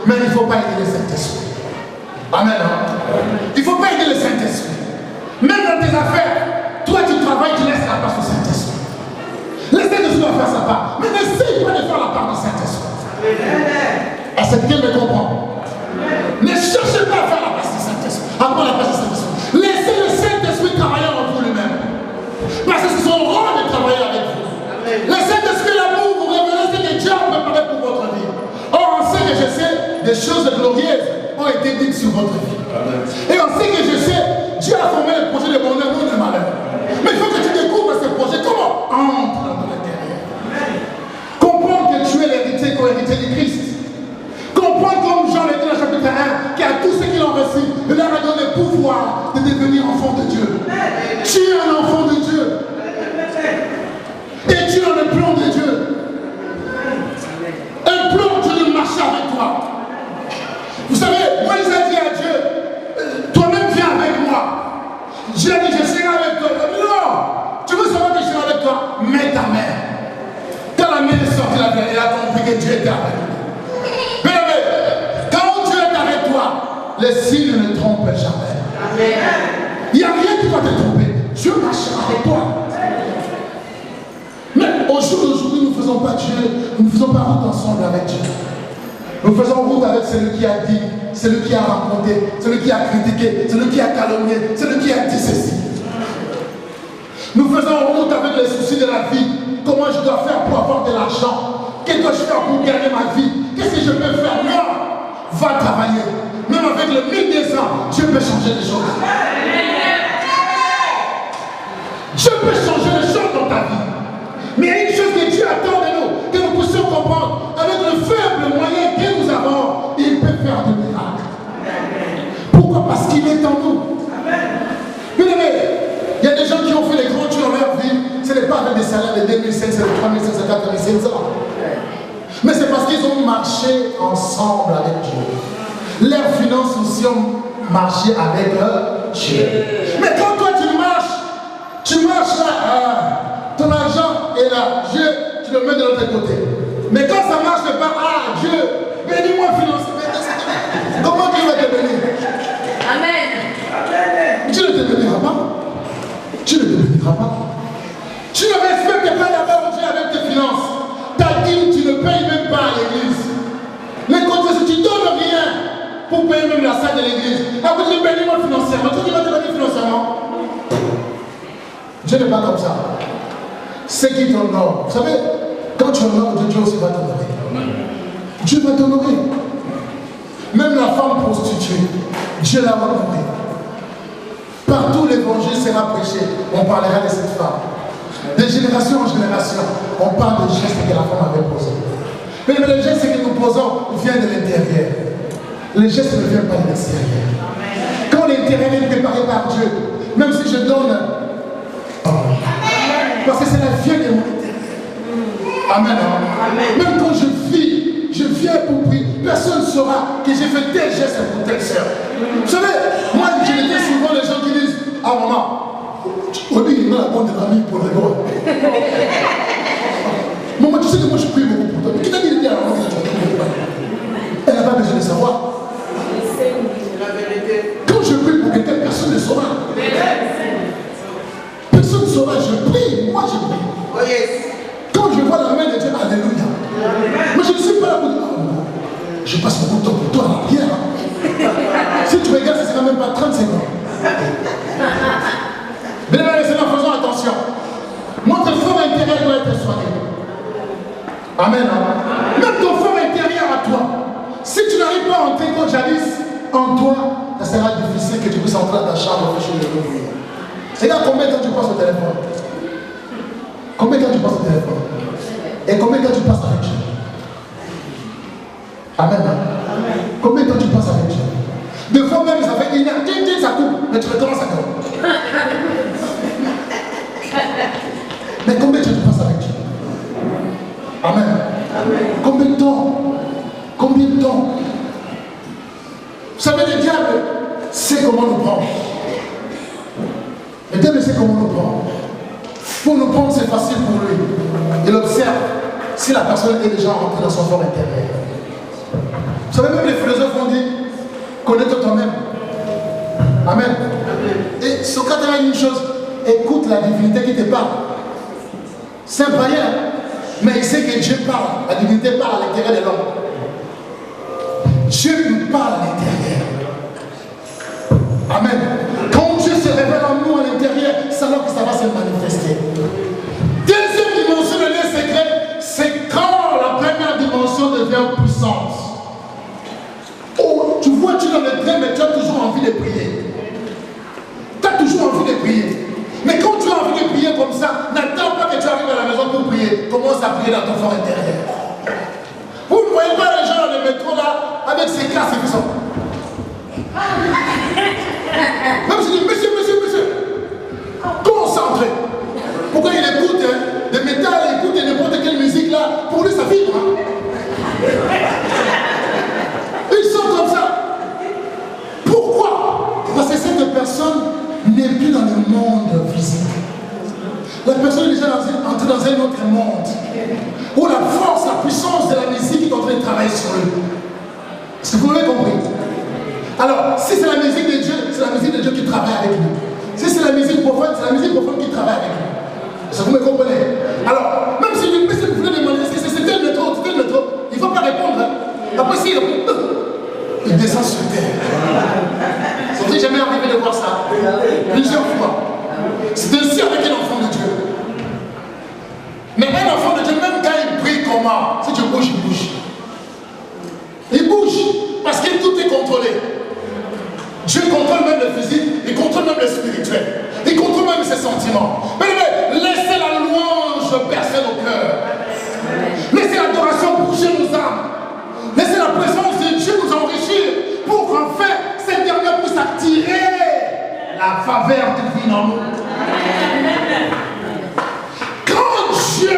Mais il ne faut pas aider le Saint-Esprit. Amen. Il ne faut pas aider le Saint-Esprit. Même dans tes affaires, toi tu travailles, tu laisses la place au Saint-Esprit. Le Saint-Esprit va faire sa part. Mais n'essaye pas de faire la part du Saint-Esprit. Est-ce que quelqu'un me comprend? Ne cherchez pas à faire la place du Saint-Esprit. À prendre la place du Saint-Esprit. Laissez le Saint-Esprit travailler en vous lui-même. Parce que c'est son rôle de travailler avec vous. Le Saint-Esprit est là pour vous révéler ce que Dieu a préparé pour votre vie. Or, on sait que je sais des choses glorieuses ont été dites sur votre vie. Et on sait que je sais, Dieu a formé le projet de bonheur, non de malheur. Mais il faut que tu découvres ce projet. Comment? Entre dans l'intérieur. Comprends que tu es l'héritier co-héritier du Christ. Comprends comme Jean l'a dit dans le chapitre 1, qu'à tous ceux qui l'ont reçu, il leur a donné le pouvoir de devenir enfants de Dieu. Tu es un enfant de Dieu. Et tu es dans le plan de Dieu. Un plan Dieu de marcher avec toi. Vous savez, Moïse a dit à Dieu, toi-même viens avec moi. Dieu a dit, je serai avec toi. Il a dit, non, tu veux savoir que je serai avec toi? Mets ta main. Quand la main est sortie, il a compris que Dieu était avec lui. Mais quand Dieu est avec toi, les signes ne trompent jamais. Il n'y a rien qui va te tromper. Dieu marchera avec toi. Mais au jour d'aujourd'hui, nous ne faisons pas Dieu, nous ne faisons pas route ensemble avec Dieu. Nous faisons route avec celui qui a dit, celui qui a raconté, celui qui a critiqué, celui qui a calomnié, celui qui a dit ceci. Nous faisons route avec les soucis de la vie. Comment je dois faire pour avoir de l'argent? Qu'est-ce que je dois faire pour gagner ma vie? Qu'est-ce que je peux faire? Non! Va travailler. Même avec le 1200 ans, Dieu peut changer les choses. Dieu peut changer les choses dans ta vie. Mais il y a une chose que Dieu attend de nous, que nous puissions comprendre. Avec le faible moyen que nous avons, il peut faire des miracles. Pourquoi? Parce qu'il est en nous. Bien aimé, il y a des gens qui ont fait les grands dieux dans leur vie. Ce n'est pas avec des salaires de 2500, de 3500, de 4500. Mais c'est parce qu'ils ont marché ensemble avec Dieu. Leurs finances aussi ont marché avec Dieu. Mais quand toi tu marches là, ton argent est là, Dieu, tu le mets de l'autre côté. Mais quand ça marche pas, Dieu, bénis-moi financièrement. Comment Dieu va te bénir? Amen. Dieu ne te bénira pas. Dieu ne te bénira pas. Tu ne respectes pas d'abord Dieu avec tes finances. Ta dîme, tu ne payes même pas à l'église. Mais quand tu ne donnes rien pour payer même la salle de l'église, après tu dis bénis-moi financièrement. Tu vas te bénir financièrement. Dieu n'est pas comme ça. C'est qui t'honore. Vous savez, quand tu honores Dieu, Dieu aussi va t'honorer. Dieu va t'honorer. Même la femme prostituée, Dieu l'a honorée. Partout l'évangile sera prêché, on parlera de cette femme. De génération en génération, on parle des gestes que la femme avait posés. Mais les gestes que nous posons viennent de l'intérieur. Les gestes ne viennent pas de l'extérieur. Quand l'intérieur est préparé par Dieu, même si je donne, parce que c'est la vie de mon intérieur. Amen. Même quand je viens pour prier, personne ne saura que j'ai fait tel geste pour telle soeur. Vous savez, moi je dis souvent les gens qui disent, ah maman, au début il m'a la bonne de l'ami pour les lois. Maman, tu sais que moi je prie beaucoup pour toi. Mais qui t'a dit de dire à la maman que tu as prié pour toi? Elle n'a pas besoin de savoir. Quand je prie pour quelqu'un, personne ne saura. Personne ne saura, je prie, moi je prie. Oh yes. Quand je vois la main de Dieu, alléluia. Mais je ne suis pas là pour dire, je passe beaucoup de temps pour toi à la prière. Si tu regardes, ce ne sera même pas 30 secondes. Bien aimés, faisons attention. Notre fort intérieur doit être soigné. Amen. Même ton fort intérieur à toi. Si tu n'arrives pas à entrer comme jadis en toi, ça sera difficile que tu puisses entrer dans ta chambre et faire le bruit. Regarde combien de temps tu passes au téléphone. Combien de temps tu passes au téléphone? Et combien de temps tu passes avec Dieu? Amen. Combien de temps tu passes avec Dieu? Des fois même, ça fait une heure, ça coupe, mais tu recommences à faire. Mais combien de temps tu passes avec Dieu? Amen. Combien de temps? Combien de temps? Vous savez, le diable sait comment nous prendre. Le diable sait comment nous prendre. Pour nous prendre, c'est facile pour lui. Il observe si la personne est déjà rentrée dans son fort intérieur. Vous savez, même les philosophes ont dit, connais-toi toi-même. Amen. Et Socrate a dit une chose, écoute la divinité qui te parle. C'est un païen, mais il sait que Dieu parle. La divinité parle à l'intérieur de l'homme. Dieu nous parle à l'intérieur. Amen. Quand Dieu se révèle en nous à l'intérieur, c'est alors que ça va se manifester. Deuxième dimension de lien secret, c'est quand la première dimension devient puissante. Oh, tu vois, tu es dans le train, mais tu as toujours envie de prier. Tu as toujours envie de prier. Mais quand tu as envie de prier comme ça, n'attends pas que tu arrives à la maison pour prier. Commence à prier dans ton fort intérieur. Vous ne voyez pas les gens dans le métro là, avec ces classes qui sont. Même si je dis, monsieur, concentré. Pourquoi il écoute des métal, il écoute n'importe quelle musique là, pour lui ça vibre. Ils sont comme ça. Pourquoi? Parce que cette personne n'est plus dans le monde physique. La personne est déjà entrée dans un autre monde où la force, la puissance de la musique est en train de travailler sur eux. Est-ce que vous l'avez compris? Alors, si c'est la musique de Dieu, c'est la musique de Dieu qui travaille avec nous. Si c'est la musique profonde, c'est la musique profonde qui travaille avec nous. Est-ce que vous me comprenez? Alors, même si vous voulez demander est-ce que c'était le métro, il ne faut pas répondre. Après, s'il répond, il descend sur terre. Ça vous est jamais arrivé de voir ça? Plusieurs fois. C'est ainsi avec un enfant de Dieu. Mais un enfant de Dieu, même quand il prie comment? Si tu bouges, il bouge. Il bouge. Parce que tout est contrôlé. Dieu contrôle même le physique, il contrôle même le spirituel. Il contrôle même ses sentiments. Mais laissez la louange percer nos cœurs. Laissez l'adoration bouger nos âmes. Laissez la présence de Dieu nous enrichir pour qu'enfin cette dernière puisse attirer la faveur divine en nous. Quand Dieu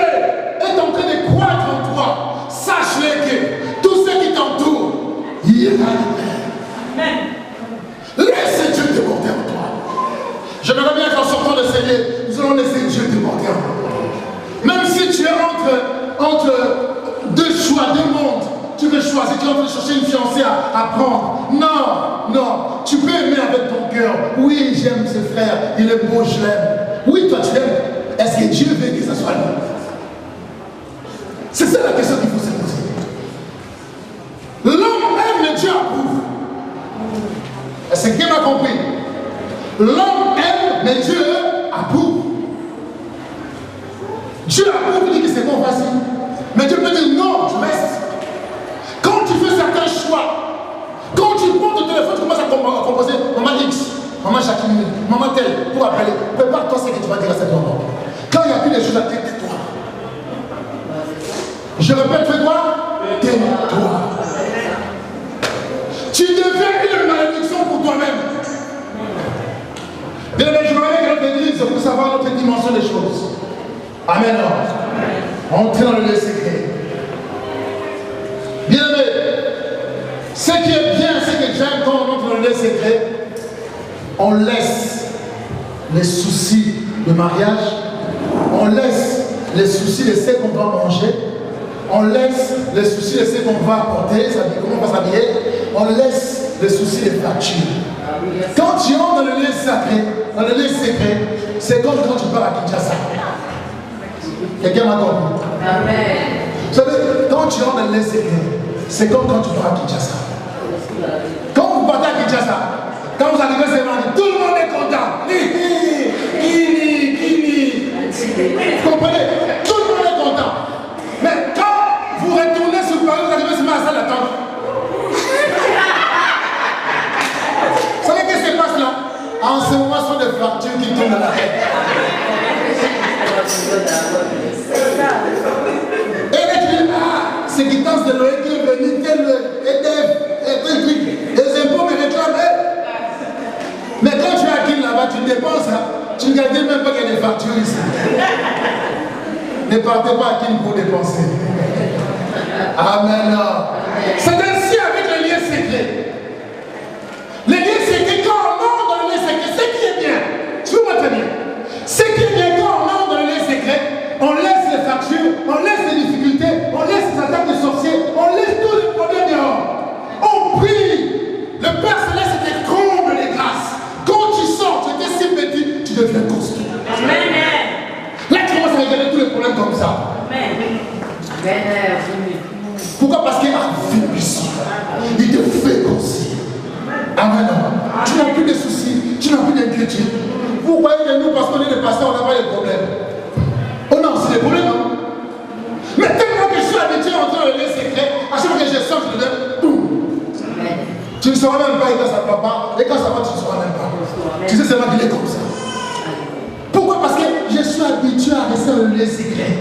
est en train de croître en toi, sache-le que tout ce qui t'entoure ira. Amen. Laisse Dieu déborder en toi. J'aimerais bien qu'en sortant de Seigneur, nous allons laisser Dieu déborder en nous. Même si tu es entre deux choix, deux mondes, tu veux choisir, tu es en train de chercher une fiancée à prendre. Non, tu peux aimer avec ton cœur. Oui, j'aime ce frère, il est beau, je l'aime. Oui, toi tu l'aimes. Est-ce que Dieu veut que ça soit lui? C'est ça la question qu'il faut se poser. L'homme aime, mais Dieu approuve. Est-ce que quelqu'un m'a compris? L'homme aime, mais Dieu approuve. Dieu approuve, il dit que c'est bon, vas-y. Mais Dieu peut dire non, tu restes. Quand tu fais certains choix, quand tu prends ton téléphone, tu commences à composer maman X, maman Jacqueline, maman telle, pour appeler, prépare-toi ce que tu vas dire à cet moment. Quand il n'y a plus de choses à dire, tais-toi. Je répète, fais quoi? Tais-toi. Tu deviens une malédiction pour toi-même. Bien aimé, je voudrais que notre église pour savoir notre dimension des choses. Amen. Entrez dans le lieu secret. Bien aimé, ce qui est bien, c'est que j'aime quand on entre dans le lieu secret, on laisse les soucis de mariage, on laisse les soucis de ce qu'on va manger, on laisse les soucis de ce qu'on va apporter, c'est-à-dire comment on va s'habiller, on laisse les soucis des factures. Quand tu entres dans le lieu sacré, dans le lieu secret, c'est comme quand tu pars à Kinshasa. Quelqu'un m'a compris? Amen. Vous savez, quand tu entres dans le lieu secret, c'est comme quand tu pars à Kinshasa. Quand vous partez à Kinshasa, quand vous arrivez à Sémani, tout le monde est content. Vous comprenez? Tout le monde est content. Mais quand vous retournez sur Paris, vous arrivez à la salle d'attente. Vous savez qu'est-ce qui se passe là? En ce moment, ce sont des fractures qui tombent dans la tête. Et là, tu dis, c'est Guitance de Noé qui est venu, tel truc, les impôts me réclament. Mais quand tu es à Kin là-bas, tu dépenses, tu ne regardes même pas qu'il y a des factures ici. Ne partez pas à Kin pour dépenser. Amen. C'est ainsi avec les liens secrets. Les liens secrets, quand on entre dans les liens secrets, c'est qui est bien. Tu veux me tenir? Ce qui est bien, quand on entre dans les liens secrets, on laisse les factures, on laisse les difficultés, on laisse les attaques de sorciers, on laisse tous les problèmes dehors. nous, parce qu'on est des pasteurs, on n'a pas de problèmes. On a aussi des problèmes, non? Mais tellement que je suis habitué à entrer dans les secrets, à chaque fois que je sors, je le donne, boum. Tu ne sauras même pas, et quand ça ne va pas, et quand ça va, tu ne sauras même pas. Tu sais seulement qu'il est comme ça. Pourquoi? Parce que je suis habitué à rester dans les secrets.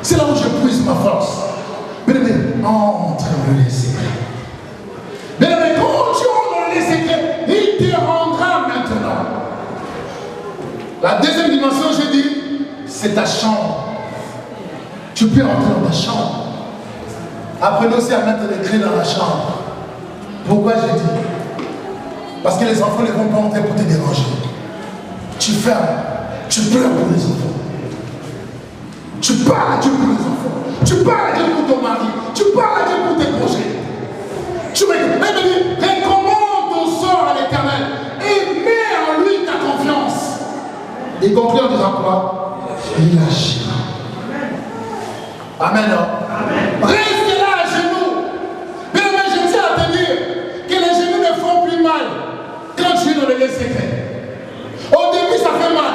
C'est là où je puise ma force. Bien aimé, entre dans les secrets. Bien aimé, quand tu entres dans les secrets, il te rendra maintenant. La deuxième dimension, je dis, c'est ta chambre. Tu peux entrer dans ta chambre. Apprenez aussi à mettre les clés dans la chambre. Pourquoi j'ai dit? Parce que les enfants ne vont pas entrer pour te déranger. Tu fermes, tu pleures pour les enfants. Tu parles à Dieu pour les enfants. Tu parles à Dieu pour ton mari. Tu parles à Dieu pour tes projets. Tu recommande ton sort à l'Éternel et mets en lui ta confiance. Et conclut en disant quoi? Il agira. Amen. Reste là à genoux. Mais je tiens à te dire que les genoux ne font plus mal quand tu es dans le lieu secret. Au début, ça fait mal.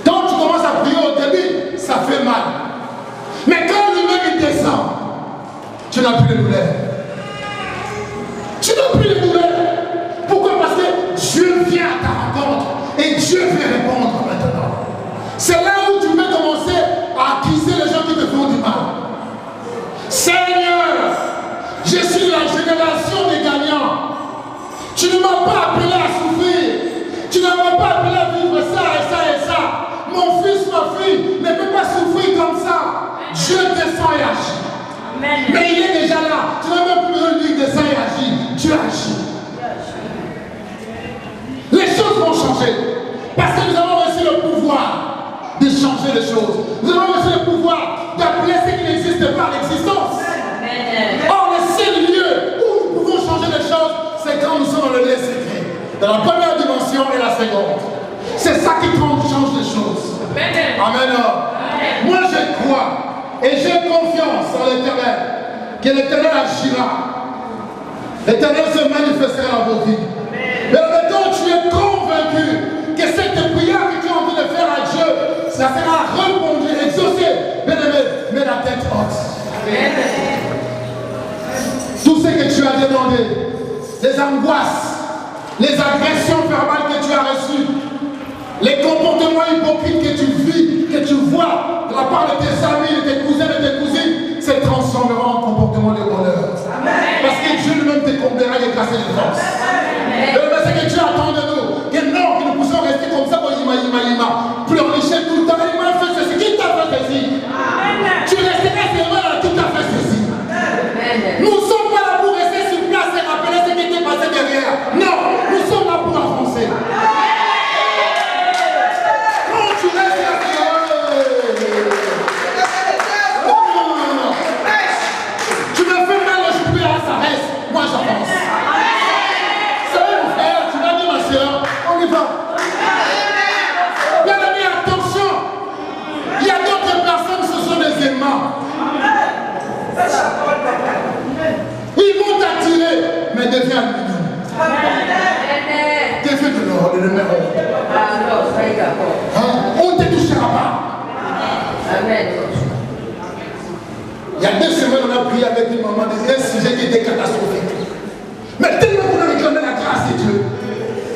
Quand tu commences à prier au début, ça fait mal. Mais quand lui-même il descend, tu n'as plus de douleur. Tu n'as plus de douleur. Pourquoi? Parce que Dieu vient à ta rencontre et Dieu veut répondre maintenant. C'est là où tu peux commencer à accuser les gens qui te font du mal. Seigneur, je suis la génération des gagnants. Tu ne m'as pas appelé à souffrir. Tu ne m'as pas appelé à vivre ça et ça et ça. Mon fils, ma fille ne peut pas souffrir comme ça. Dieu descend et agit. Amen. Mais il est déjà là. Tu n'as même plus besoin de dire descend et agit. Dieu agit. Les choses vont changer. Parce que nous avons reçu le pouvoir de changer les choses. Nous avons reçu le pouvoir d'appeler ce qui n'existe pas à l'existence. Or, le seul lieu où nous pouvons changer les choses, c'est quand nous sommes dans le lieu secret. Dans la première dimension et la seconde. C'est ça qui change les choses. Amen. Amen. Moi, je crois et j'ai confiance en l'Éternel, que l'Éternel agira. L'Éternel se manifestera dans vos vies. Mais maintenant, tu es convaincu que cette prière que tu es en train de faire à Dieu, ça sera répondu, exaucé. Bien-aimé, mets la tête haute. Tout ce que tu as demandé, les angoisses, les agressions verbales que tu as reçues, les comportements hypocrites que tu vis, que tu vois de la part de tes amis, de tes cousins, de tes cousines, se transformeront en comportement de bonheur. Parce que Dieu lui-même te comblera de grâce et de force. Mais c'est que Dieu attend de nous, que non, que nous puissions rester comme ça, pleurnicher tout le temps. Il m'a fait ceci, qui t'a fait ceci? Tu resteras seulement là, qui t'a fait ceci? Nous ne sommes pas là pour rester sur place et rappeler ce qui était passé derrière. Non, nous sommes là pour avancer. Quand tu restes là, tu me fais mal au genou, ça reste. Moi j'avance. C'est vrai mon frère, tu vas dire ma soeur, on y va. Bien amis, attention. Il y a d'autres personnes, ce sont des aimants. Ils vont t'attirer, mais deviens aluminium. Deviens de l'or, de numéro. On ne te touchera pas. Amen. Il y a 2 semaines, on a prié avec une maman, un sujet qui était catastrophique. Mais tellement qu'on a réclamé la grâce de Dieu.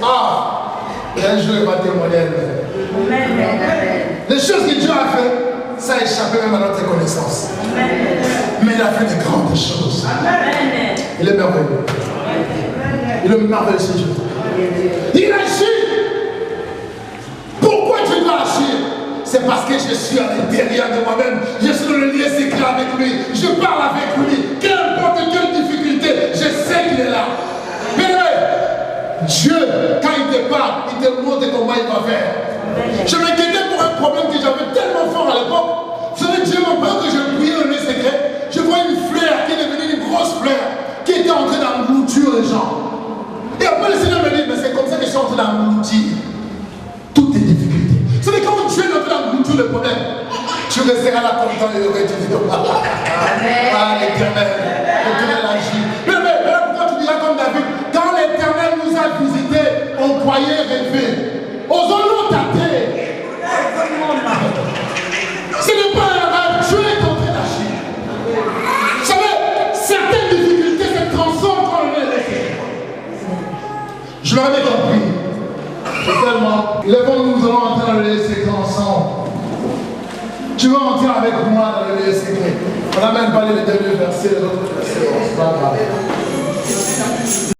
Un jour, il va témoigner. Les choses que Dieu a fait, ça a échappé même à notre connaissance. Mais il a fait de grandes choses. Il est merveilleux. Il est merveilleux, ce Dieu. Il agit. Pourquoi Dieu doit agir? C'est parce que je suis à l'intérieur de moi-même. Je suis dans le lieu secret avec lui. Je parle avec lui. Qu'importe quelle difficulté, je sais qu'il est là. Mais Dieu, quand il te parle, il te montre comment il va faire. Je m'inquiétais pour un problème que j'avais tellement fort à l'époque. Vous savez, Dieu m'a parlé que je priais dans le secret. Je vois une fleur qui est devenue une grosse fleur qui était en train d'engloutir les gens. Et après le Seigneur me dit, mais c'est comme ça que je suis en train d'engloutir toutes tes difficultés. Vous savez, quand Dieu est en train d'engloutir le problème, tu resteras là content et heureux. Tu dis, ah, l'Éternel, l'Éternel agit. Mais pourquoi tu diras comme David, quand l'Éternel nous a visités, on croyait rêver. Aux J'aurais aimé qu'on prie. C'est tellement. Lèvons-nous, nous allons entrer dans le lieu secret ensemble. Tu veux entrer avec moi dans le lieu secret. On n'a même pas les deux versets, les autres versets. C'est pas grave.